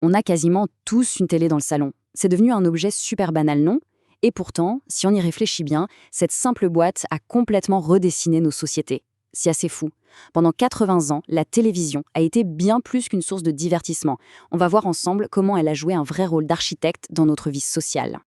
On a quasiment tous une télé dans le salon. C'est devenu un objet super banal, non? Et pourtant, si on y réfléchit bien, cette simple boîte a complètement redessiné nos sociétés. C'est assez fou. Pendant 80 ans, la télévision a été bien plus qu'une source de divertissement. On va voir ensemble comment elle a joué un vrai rôle d'architecte dans notre vie sociale.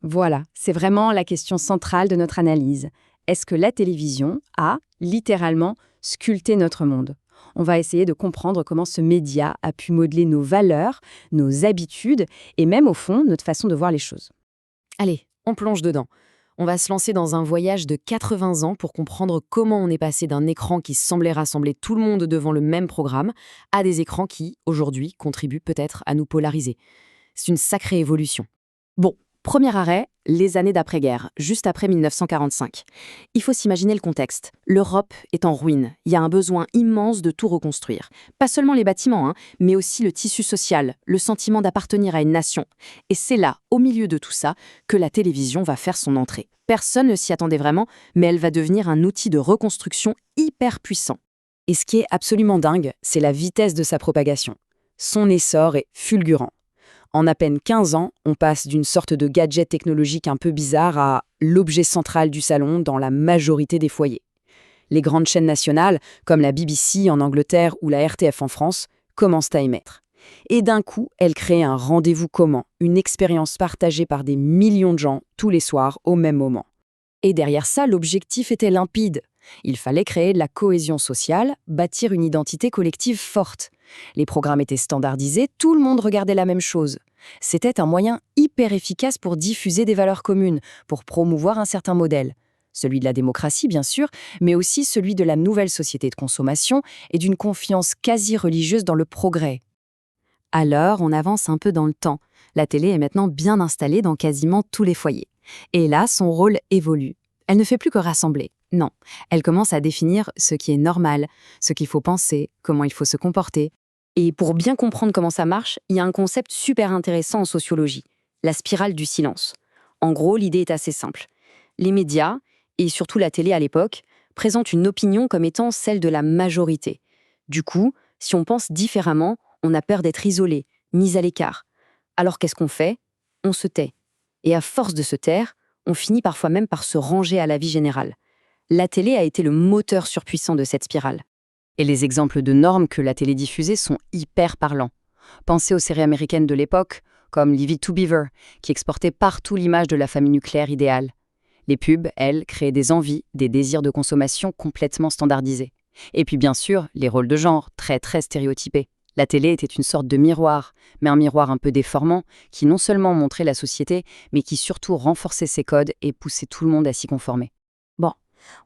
Voilà, c'est vraiment la question centrale de notre analyse. Est-ce que la télévision a, littéralement, sculpté notre monde? On va essayer de comprendre comment ce média a pu modeler nos valeurs, nos habitudes et même, au fond, notre façon de voir les choses. Allez, on plonge dedans. On va se lancer dans un voyage de 80 ans pour comprendre comment on est passé d'un écran qui semblait rassembler tout le monde devant le même programme à des écrans qui, aujourd'hui, contribuent peut-être à nous polariser. C'est une sacrée évolution. Bon, premier arrêt, les années d'après-guerre, juste après 1945. Il faut s'imaginer le contexte. L'Europe est en ruine. Il y a un besoin immense de tout reconstruire. Pas seulement les bâtiments, mais aussi le tissu social, le sentiment d'appartenir à une nation. Et c'est là, au milieu de tout ça, que la télévision va faire son entrée. Personne ne s'y attendait vraiment, mais elle va devenir un outil de reconstruction hyper puissant. Et ce qui est absolument dingue, c'est la vitesse de sa propagation. Son essor est fulgurant. En à peine 15 ans, on passe d'une sorte de gadget technologique un peu bizarre à l'objet central du salon dans la majorité des foyers. Les grandes chaînes nationales, comme la BBC en Angleterre ou la RTF en France, commencent à émettre. Et d'un coup, elles créent un rendez-vous commun, une expérience partagée par des millions de gens tous les soirs au même moment. Et derrière ça, l'objectif était limpide. Il fallait créer de la cohésion sociale, bâtir une identité collective forte. Les programmes étaient standardisés, tout le monde regardait la même chose. C'était un moyen hyper efficace pour diffuser des valeurs communes, pour promouvoir un certain modèle. Celui de la démocratie, bien sûr, mais aussi celui de la nouvelle société de consommation et d'une confiance quasi religieuse dans le progrès. Alors, on avance un peu dans le temps. La télé est maintenant bien installée dans quasiment tous les foyers. Et là, son rôle évolue. Elle ne fait plus que rassembler. Non, elle commence à définir ce qui est normal, ce qu'il faut penser, comment il faut se comporter. Et pour bien comprendre comment ça marche, il y a un concept super intéressant en sociologie, la spirale du silence. En gros, l'idée est assez simple. Les médias, et surtout la télé à l'époque, présentent une opinion comme étant celle de la majorité. Du coup, si on pense différemment, on a peur d'être isolé, mis à l'écart. Alors qu'est-ce qu'on fait? On se tait. Et à force de se taire, on finit parfois même par se ranger à la vie générale. La télé a été le moteur surpuissant de cette spirale. Et les exemples de normes que la télé diffusait sont hyper parlants. Pensez aux séries américaines de l'époque, comme Leave It to Beaver, qui exportaient partout l'image de la famille nucléaire idéale. Les pubs, elles, créaient des envies, des désirs de consommation complètement standardisés. Et puis bien sûr, les rôles de genre, très très stéréotypés. La télé était une sorte de miroir, mais un miroir un peu déformant, qui non seulement montrait la société, mais qui surtout renforçait ses codes et poussait tout le monde à s'y conformer. Bon,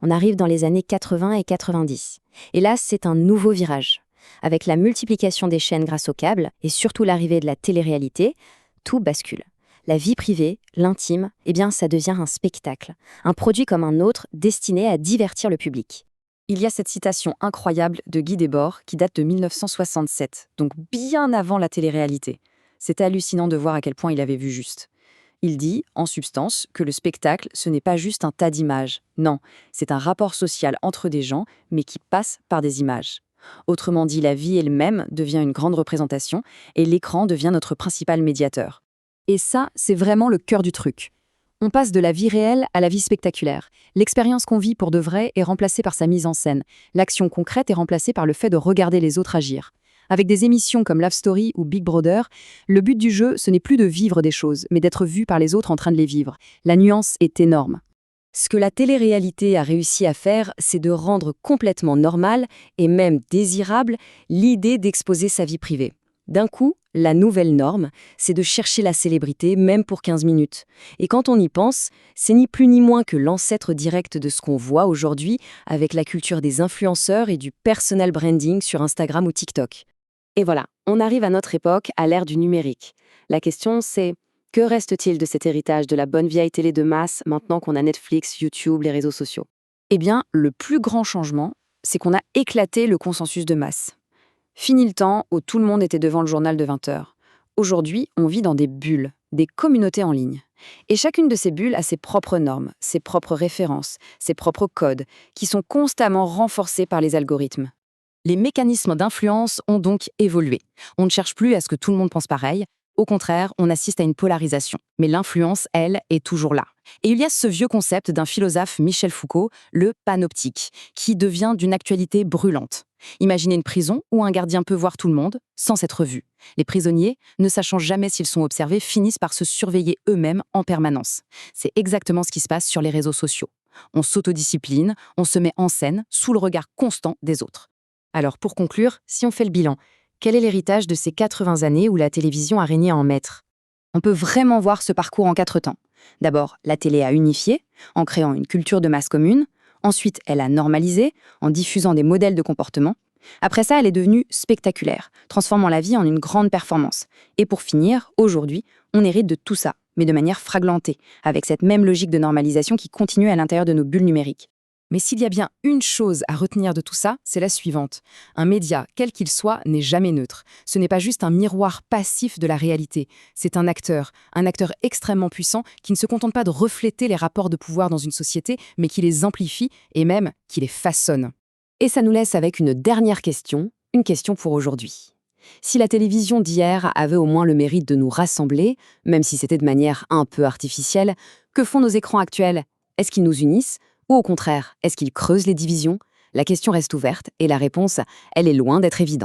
on arrive dans les années 80 et 90. Et là, c'est un nouveau virage. Avec la multiplication des chaînes grâce au câble, et surtout l'arrivée de la télé-réalité, tout bascule. La vie privée, l'intime, ça devient un spectacle, un produit comme un autre destiné à divertir le public. Il y a cette citation incroyable de Guy Debord qui date de 1967, donc bien avant la télé-réalité. C'est hallucinant de voir à quel point il avait vu juste. Il dit, en substance, que le spectacle, ce n'est pas juste un tas d'images. Non, c'est un rapport social entre des gens, mais qui passe par des images. Autrement dit, la vie elle-même devient une grande représentation et l'écran devient notre principal médiateur. Et ça, c'est vraiment le cœur du truc. On passe de la vie réelle à la vie spectaculaire. L'expérience qu'on vit pour de vrai est remplacée par sa mise en scène. L'action concrète est remplacée par le fait de regarder les autres agir. Avec des émissions comme Love Story ou Big Brother, le but du jeu, ce n'est plus de vivre des choses, mais d'être vu par les autres en train de les vivre. La nuance est énorme. Ce que la télé-réalité a réussi à faire, c'est de rendre complètement normale, et même désirable, l'idée d'exposer sa vie privée. D'un coup, la nouvelle norme, c'est de chercher la célébrité, même pour 15 minutes. Et quand on y pense, c'est ni plus ni moins que l'ancêtre direct de ce qu'on voit aujourd'hui avec la culture des influenceurs et du personal branding sur Instagram ou TikTok. Et voilà, on arrive à notre époque, à l'ère du numérique. La question, c'est que reste-t-il de cet héritage de la bonne vieille télé de masse maintenant qu'on a Netflix, YouTube, les réseaux sociaux? Eh bien, le plus grand changement, c'est qu'on a éclaté le consensus de masse. Fini le temps où tout le monde était devant le journal de 20 heures. Aujourd'hui, on vit dans des bulles, des communautés en ligne. Et chacune de ces bulles a ses propres normes, ses propres références, ses propres codes, qui sont constamment renforcés par les algorithmes. Les mécanismes d'influence ont donc évolué. On ne cherche plus à ce que tout le monde pense pareil. Au contraire, on assiste à une polarisation. Mais l'influence, elle, est toujours là. Et il y a ce vieux concept d'un philosophe, Michel Foucault, le panoptique, qui devient d'une actualité brûlante. Imaginez une prison où un gardien peut voir tout le monde sans s'être vu. Les prisonniers, ne sachant jamais s'ils sont observés, finissent par se surveiller eux-mêmes en permanence. C'est exactement ce qui se passe sur les réseaux sociaux. On s'autodiscipline, on se met en scène sous le regard constant des autres. Alors pour conclure, si on fait le bilan, quel est l'héritage de ces 80 années où la télévision a régné en maître? On peut vraiment voir ce parcours en 4 temps. D'abord, la télé a unifié, en créant une culture de masse commune. Ensuite, elle a normalisé, en diffusant des modèles de comportement. Après ça, elle est devenue spectaculaire, transformant la vie en une grande performance. Et pour finir, aujourd'hui, on hérite de tout ça, mais de manière fragmentée, avec cette même logique de normalisation qui continue à l'intérieur de nos bulles numériques. Mais s'il y a bien une chose à retenir de tout ça, c'est la suivante. Un média, quel qu'il soit, n'est jamais neutre. Ce n'est pas juste un miroir passif de la réalité. C'est un acteur extrêmement puissant qui ne se contente pas de refléter les rapports de pouvoir dans une société, mais qui les amplifie et même qui les façonne. Et ça nous laisse avec une dernière question, une question pour aujourd'hui. Si la télévision d'hier avait au moins le mérite de nous rassembler, même si c'était de manière un peu artificielle, que font nos écrans actuels? Est-ce qu'ils nous unissent? Ou au contraire, est-ce qu'ils creusent les divisions? La question reste ouverte et la réponse, elle est loin d'être évidente.